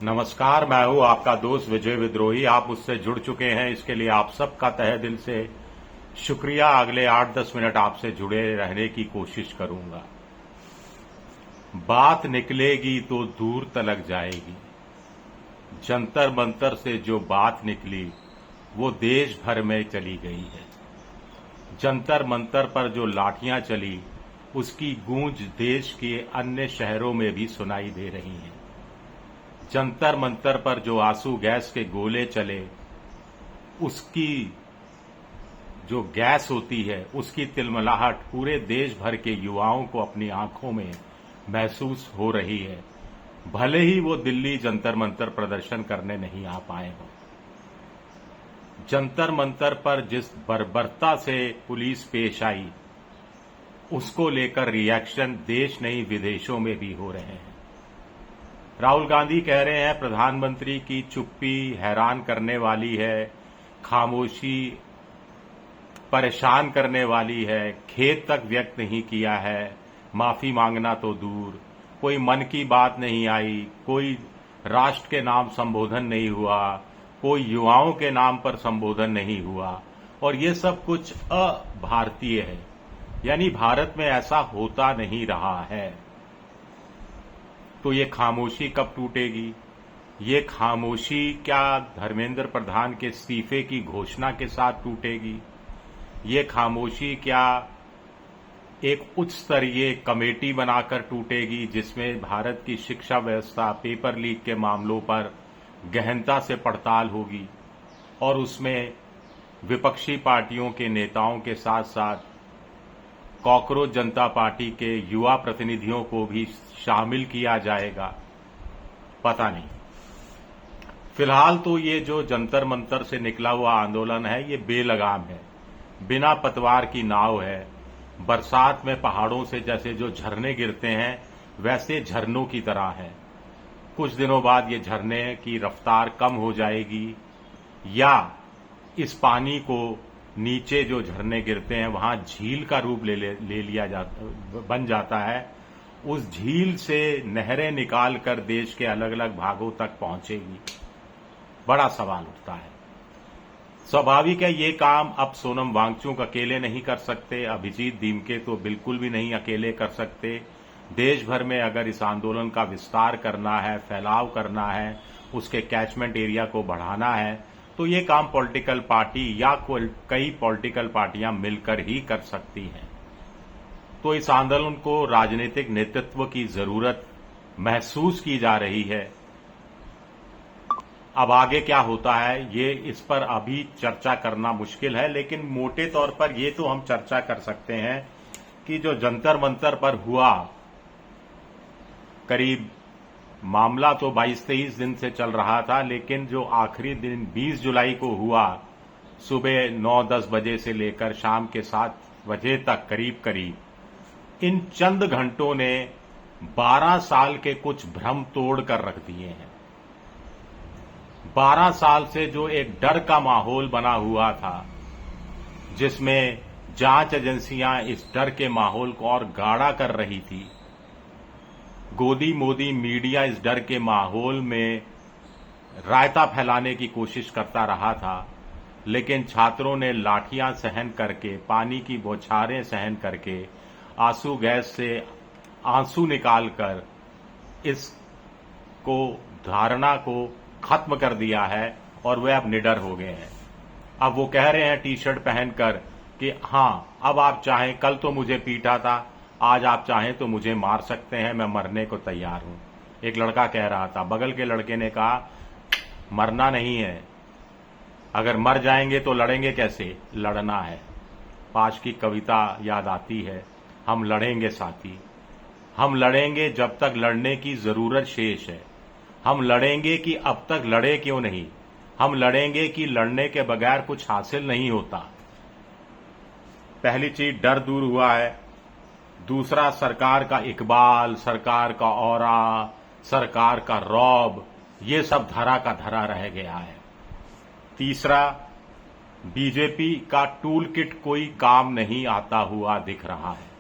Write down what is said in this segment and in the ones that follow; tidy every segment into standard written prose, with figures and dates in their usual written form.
नमस्कार, मैं हूं आपका दोस्त विजय विद्रोही। आप मुझसे जुड़ चुके हैं, इसके लिए आप सबका तहे दिल से शुक्रिया। अगले 8-10 मिनट आपसे जुड़े रहने की कोशिश करूंगा। बात निकलेगी तो दूर तलक जाएगी। जंतर मंतर से जो बात निकली वो देश भर में चली गई है। जंतर मंतर पर जो लाठियां चली उसकी गूंज देश के अन्य शहरों में भी सुनाई दे रही है। जंतर मंतर पर जो आंसू गैस के गोले चले उसकी जो गैस होती है उसकी तिलमिलाहट पूरे देश भर के युवाओं को अपनी आंखों में महसूस हो रही है, भले ही वो दिल्ली जंतर मंतर प्रदर्शन करने नहीं आ पाए हों। जंतर मंतर पर जिस बर्बरता से पुलिस पेश आई उसको लेकर रिएक्शन देश नहीं विदेशों में भी हो रहे हैं। राहुल गांधी कह रहे हैं प्रधानमंत्री की चुप्पी हैरान करने वाली है, खामोशी परेशान करने वाली है, खेद तक व्यक्त नहीं किया है, माफी मांगना तो दूर, कोई मन की बात नहीं आई, कोई राष्ट्र के नाम संबोधन नहीं हुआ, कोई युवाओं के नाम पर संबोधन नहीं हुआ और ये सब कुछ अभारतीय है, यानी भारत में ऐसा होता नहीं रहा है। तो ये खामोशी कब टूटेगी? ये खामोशी क्या धर्मेंद्र प्रधान के इस्तीफे की घोषणा के साथ टूटेगी? ये खामोशी क्या एक उच्च स्तरीय कमेटी बनाकर टूटेगी जिसमें भारत की शिक्षा व्यवस्था, पेपर लीक के मामलों पर गहनता से पड़ताल होगी और उसमें विपक्षी पार्टियों के नेताओं के साथ साथ कॉकरोच जनता पार्टी के युवा प्रतिनिधियों को भी शामिल किया जाएगा? पता नहीं। फिलहाल तो ये जो जंतर मंतर से निकला हुआ आंदोलन है ये बेलगाम है, बिना पतवार की नाव है। बरसात में पहाड़ों से जैसे जो झरने गिरते हैं वैसे झरनों की तरह है। कुछ दिनों बाद ये झरने की रफ्तार कम हो जाएगी या इस पानी को नीचे जो झरने गिरते हैं वहां झील का रूप ले लिया बन जाता है। उस झील से नहरें निकाल कर देश के अलग अलग भागों तक पहुंचेगी। बड़ा सवाल उठता है। स्वाभाविक है ये काम अब सोनम वांगचुक अकेले नहीं कर सकते, अभिजीत दीमके तो बिल्कुल भी नहीं अकेले कर सकते। देश भर में अगर इस आंदोलन का विस्तार करना है, फैलाव करना है, उसके कैचमेंट एरिया को बढ़ाना है तो ये काम पॉलिटिकल पार्टी या कई पॉलिटिकल पार्टियां मिलकर ही कर सकती हैं। तो इस आंदोलन को राजनीतिक नेतृत्व की जरूरत महसूस की जा रही है। अब आगे क्या होता है ये इस पर अभी चर्चा करना मुश्किल है, लेकिन मोटे तौर पर ये तो हम चर्चा कर सकते हैं कि जो जंतर मंतर पर हुआ, करीब मामला तो 22-23 दिन से चल रहा था, लेकिन जो आखिरी दिन 20 जुलाई को हुआ, सुबह 9-10 बजे से लेकर शाम के 7 बजे तक करीब इन चंद घंटों ने 12 साल के कुछ भ्रम तोड़ कर रख दिए हैं। 12 साल से जो एक डर का माहौल बना हुआ था, जिसमें जांच एजेंसियां इस डर के माहौल को और गाढ़ा कर रही थी, गोदी मोदी मीडिया इस डर के माहौल में रायता फैलाने की कोशिश करता रहा था, लेकिन छात्रों ने लाठियां सहन करके, पानी की बौछारें सहन करके, आंसू गैस से आंसू निकालकर इस धारणा को खत्म कर दिया है और वे अब निडर हो गए हैं। अब वो कह रहे हैं टी शर्ट पहनकर कि हां, अब आप चाहें, कल तो मुझे पीटा था, आज आप चाहें तो मुझे मार सकते हैं, मैं मरने को तैयार हूं। एक लड़का कह रहा था, बगल के लड़के ने कहा मरना नहीं है, अगर मर जाएंगे तो लड़ेंगे कैसे? लड़ना है। पाश की कविता याद आती है, हम लड़ेंगे साथी, हम लड़ेंगे जब तक लड़ने की जरूरत शेष है, हम लड़ेंगे कि अब तक लड़े क्यों नहीं, हम लड़ेंगे कि लड़ने के बगैर कुछ हासिल नहीं होता। पहली चीज डर दूर हुआ है, दूसरा सरकार का इकबाल, सरकार का औरा, सरकार का रौब, ये सब धरा का धरा रह गया है। तीसरा, बीजेपी का टूल किट कोई काम नहीं आता हुआ दिख रहा है।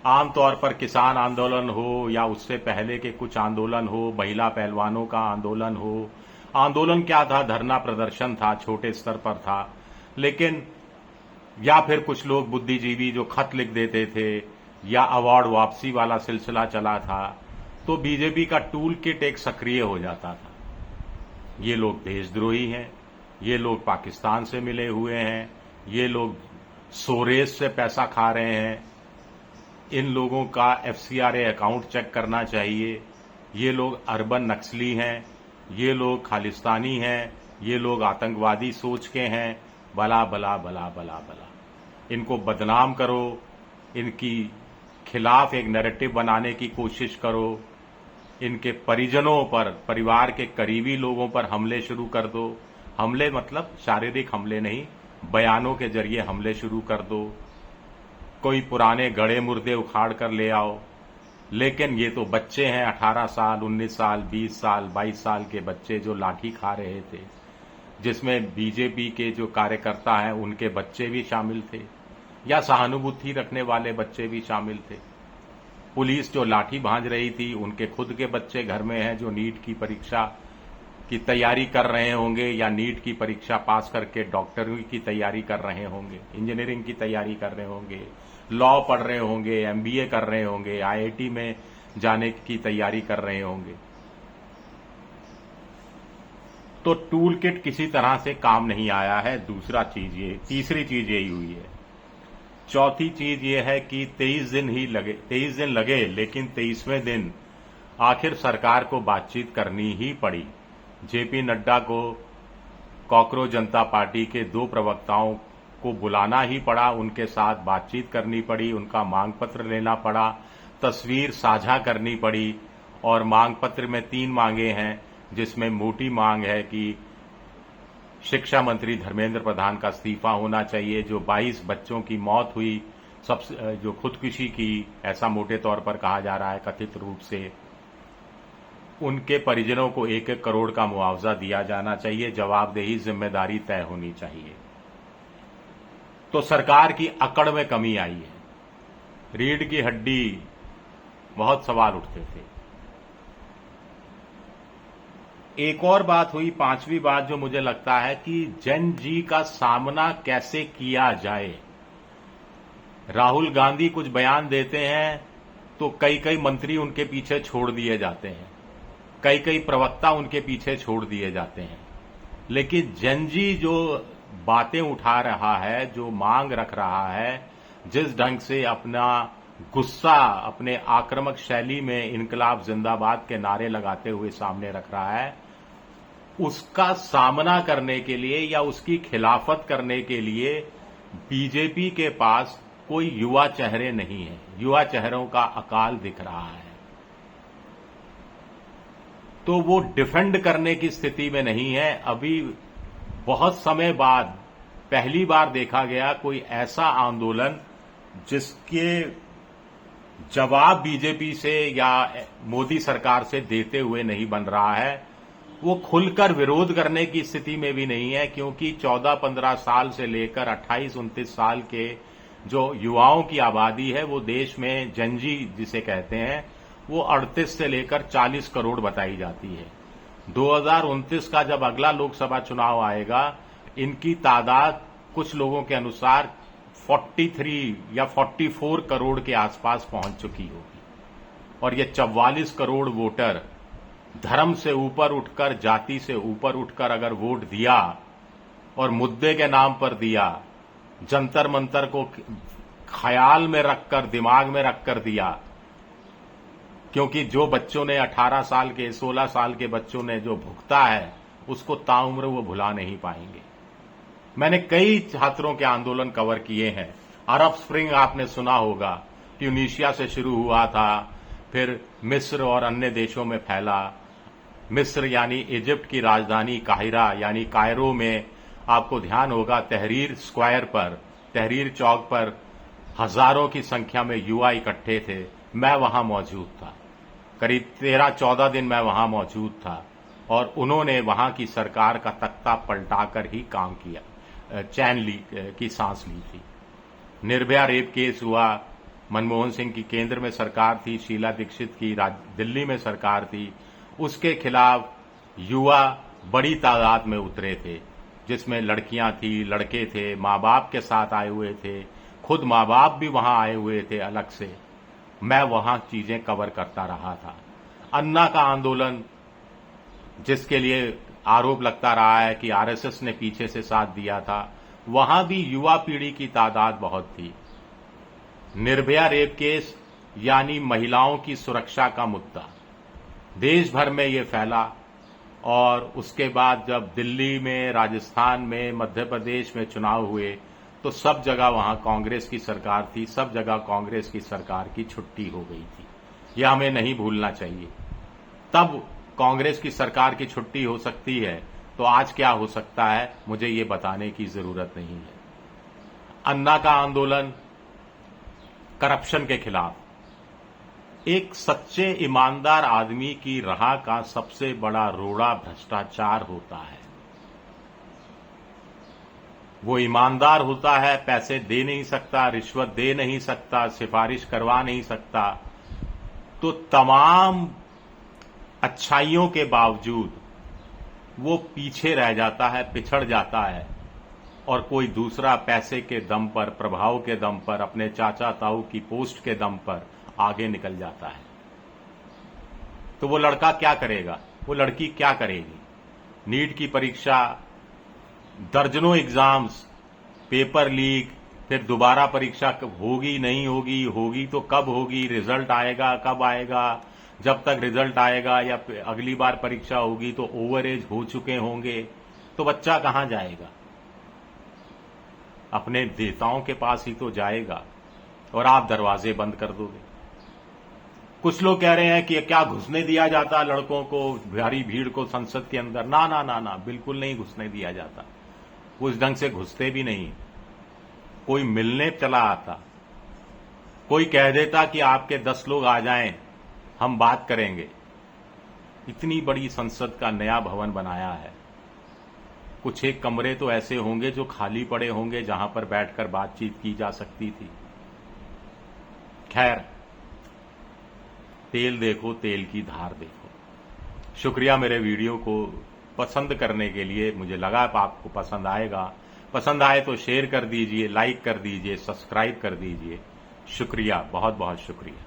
आमतौर पर किसान आंदोलन हो या उससे पहले के कुछ आंदोलन हो, महिला पहलवानों का आंदोलन हो, आंदोलन क्या था, धरना प्रदर्शन था, छोटे स्तर पर था, लेकिन या फिर कुछ लोग बुद्धिजीवी जो खत लिख देते थे या अवार्ड वापसी वाला सिलसिला चला था, तो बीजेपी का टूल किट एक सक्रिय हो जाता था। ये लोग देशद्रोही हैं, ये लोग पाकिस्तान से मिले हुए हैं, ये लोग सोरेस से पैसा खा रहे हैं, इन लोगों का एफसीआरए अकाउंट चेक करना चाहिए, ये लोग अर्बन नक्सली हैं, ये लोग खालिस्तानी हैं, ये लोग आतंकवादी सोच के हैं, भला भला भला भला भला। इनको बदनाम करो, इनकी खिलाफ एक नैरेटिव बनाने की कोशिश करो, इनके परिजनों पर, परिवार के करीबी लोगों पर हमले शुरू कर दो। हमले मतलब शारीरिक हमले नहीं, बयानों के जरिए हमले शुरू कर दो। कोई पुराने गड़े मुर्दे उखाड़ कर ले आओ, लेकिन ये तो बच्चे हैं, 18 साल, 19 साल, 20 साल, 22 साल के बच्चे जो लाठी खा रहे थे, जिसमें बीजेपी के जो कार्यकर्ता हैं उनके बच्चे भी शामिल थे या सहानुभूति रखने वाले बच्चे भी शामिल थे। पुलिस जो लाठी भांज रही थी, उनके खुद के बच्चे घर में हैं जो नीट की परीक्षा की तैयारी कर रहे होंगे या नीट की परीक्षा पास करके डॉक्टरी की तैयारी कर रहे होंगे, इंजीनियरिंग की तैयारी कर रहे होंगे, लॉ पढ़ रहे होंगे, एमबीए कर रहे होंगे, आईआईटी में जाने की तैयारी कर रहे होंगे। तो टूल किट किसी तरह से काम नहीं आया है। तीसरी चीज यही हुई है। चौथी चीज ये है कि 23 दिन लगे, लेकिन 23वें दिन आखिर सरकार को बातचीत करनी ही पड़ी। जेपी नड्डा को कॉकरोच जनता पार्टी के 2 प्रवक्ताओं को बुलाना ही पड़ा, उनके साथ बातचीत करनी पड़ी, उनका मांग पत्र लेना पड़ा, तस्वीर साझा करनी पड़ी। और मांग पत्र में 3 मांगे हैं, जिसमें मोटी मांग है कि शिक्षा मंत्री धर्मेंद्र प्रधान का इस्तीफा होना चाहिए। जो 22 बच्चों की मौत हुई, जो खुदकुशी की, ऐसा मोटे तौर पर कहा जा रहा है कथित रूप से, उनके परिजनों को 1-1 करोड़ का मुआवजा दिया जाना चाहिए। जवाबदेही, जिम्मेदारी तय होनी चाहिए। तो सरकार की अकड़ में कमी आई है। रीढ़ की हड्डी, बहुत सवाल उठते थे। एक और बात हुई, 5वीं बात जो मुझे लगता है कि जेन जी का सामना कैसे किया जाए। राहुल गांधी कुछ बयान देते हैं तो कई मंत्री उनके पीछे छोड़ दिए जाते हैं, कई प्रवक्ता उनके पीछे छोड़ दिए जाते हैं, लेकिन जेन जी जो बातें उठा रहा है, जो मांग रख रहा है, जिस ढंग से अपना गुस्सा, अपने आक्रामक शैली में इनकलाब जिंदाबाद के नारे लगाते हुए सामने रख रहा है, उसका सामना करने के लिए या उसकी खिलाफत करने के लिए बीजेपी के पास कोई युवा चेहरे नहीं है। युवा चेहरों का अकाल दिख रहा है, तो वो डिफेंड करने की स्थिति में नहीं है। अभी बहुत समय बाद पहली बार देखा गया कोई ऐसा आंदोलन जिसके जवाब बीजेपी से या मोदी सरकार से देते हुए नहीं बन रहा है। वो खुलकर विरोध करने की स्थिति में भी नहीं है, क्योंकि 14-15 साल से लेकर 28-29 साल के जो युवाओं की आबादी है, वो देश में जनजी जिसे कहते हैं, वो 38 से लेकर 40 करोड़ बताई जाती है। 2029 का जब अगला लोकसभा चुनाव आएगा, इनकी तादाद कुछ लोगों के अनुसार 43 या 44 करोड़ के आसपास पहुंच चुकी होगी। और ये 44 करोड़ वोटर धर्म से ऊपर उठकर, जाति से ऊपर उठकर अगर वोट दिया और मुद्दे के नाम पर दिया, जंतर मंतर को ख्याल में रखकर, दिमाग में रखकर दिया, क्योंकि जो बच्चों ने 18 साल के, 16 साल के बच्चों ने जो भुगता है, उसको ताउम्र वो भुला नहीं पाएंगे। मैंने कई छात्रों के आंदोलन कवर किए हैं। अरब स्प्रिंग आपने सुना होगा, ट्यूनीशिया से शुरू हुआ था, फिर मिस्र और अन्य देशों में फैला। मिस्र यानी इजिप्ट की राजधानी काहिरा यानी कायरो में आपको ध्यान होगा, तहरीर स्क्वायर पर, तहरीर चौक पर हजारों की संख्या में युवा इकट्ठे थे। मैं वहां मौजूद था, करीब 13-14 दिन मैं वहां मौजूद था, और उन्होंने वहां की सरकार का तख्ता पलटाकर ही काम किया, चैन की सांस ली थी। निर्भया रेप केस हुआ, मनमोहन सिंह की केंद्र में सरकार थी, शीला दीक्षित की दिल्ली में सरकार थी, उसके खिलाफ युवा बड़ी तादाद में उतरे थे, जिसमें लड़कियां थी, लड़के थे, माँ बाप के साथ आए हुए थे, खुद माँ बाप भी वहां आए हुए थे अलग से। मैं वहां चीजें कवर करता रहा था। अन्ना का आंदोलन, जिसके लिए आरोप लगता रहा है कि आरएसएस ने पीछे से साथ दिया था, वहां भी युवा पीढ़ी की तादाद बहुत थी। निर्भया रेप केस यानी महिलाओं की सुरक्षा का मुद्दा देश भर में ये फैला, और उसके बाद जब दिल्ली में, राजस्थान में, मध्य प्रदेश में चुनाव हुए तो सब जगह वहां कांग्रेस की सरकार थी, सब जगह कांग्रेस की सरकार की छुट्टी हो गई थी। यह हमें नहीं भूलना चाहिए। तब कांग्रेस की सरकार की छुट्टी हो सकती है तो आज क्या हो सकता है, मुझे ये बताने की जरूरत नहीं है। अन्ना का आंदोलन करप्शन के खिलाफ, एक सच्चे ईमानदार आदमी की राह का सबसे बड़ा रोड़ा भ्रष्टाचार होता है। वो ईमानदार होता है, पैसे दे नहीं सकता, रिश्वत दे नहीं सकता, सिफारिश करवा नहीं सकता, तो तमाम अच्छाइयों के बावजूद वो पीछे रह जाता है, पिछड़ जाता है, और कोई दूसरा पैसे के दम पर, प्रभाव के दम पर, अपने चाचा ताऊ की पोस्ट के दम पर आगे निकल जाता है। तो वो लड़का क्या करेगा, वो लड़की क्या करेगी? नीट की परीक्षा, दर्जनों एग्जाम्स, पेपर लीक, फिर दोबारा परीक्षा होगी नहीं होगी, होगी तो कब होगी, रिजल्ट आएगा कब आएगा, जब तक रिजल्ट आएगा या अगली बार परीक्षा होगी तो ओवरेज हो चुके होंगे, तो बच्चा कहां जाएगा? अपने देवताओं के पास ही तो जाएगा, और आप दरवाजे बंद कर दोगे। कुछ लोग कह रहे हैं कि क्या घुसने दिया जाता लड़कों को, भारी भीड़ को संसद के अंदर? ना ना ना ना, बिल्कुल नहीं घुसने दिया जाता। उस ढंग से घुसते भी नहीं। कोई मिलने चला आता, कोई कह देता कि आपके 10 लोग आ जाएं, हम बात करेंगे। इतनी बड़ी संसद का नया भवन बनाया है, कुछ एक कमरे तो ऐसे होंगे जो खाली पड़े होंगे जहां पर बैठकर बातचीत की जा सकती थी। खैर, तेल देखो, तेल की धार देखो। शुक्रिया मेरे वीडियो को पसंद करने के लिए। मुझे लगा आपको पसंद आएगा। पसंद आए तो शेयर कर दीजिए, लाइक कर दीजिए, सब्सक्राइब कर दीजिए। शुक्रिया, बहुत बहुत शुक्रिया।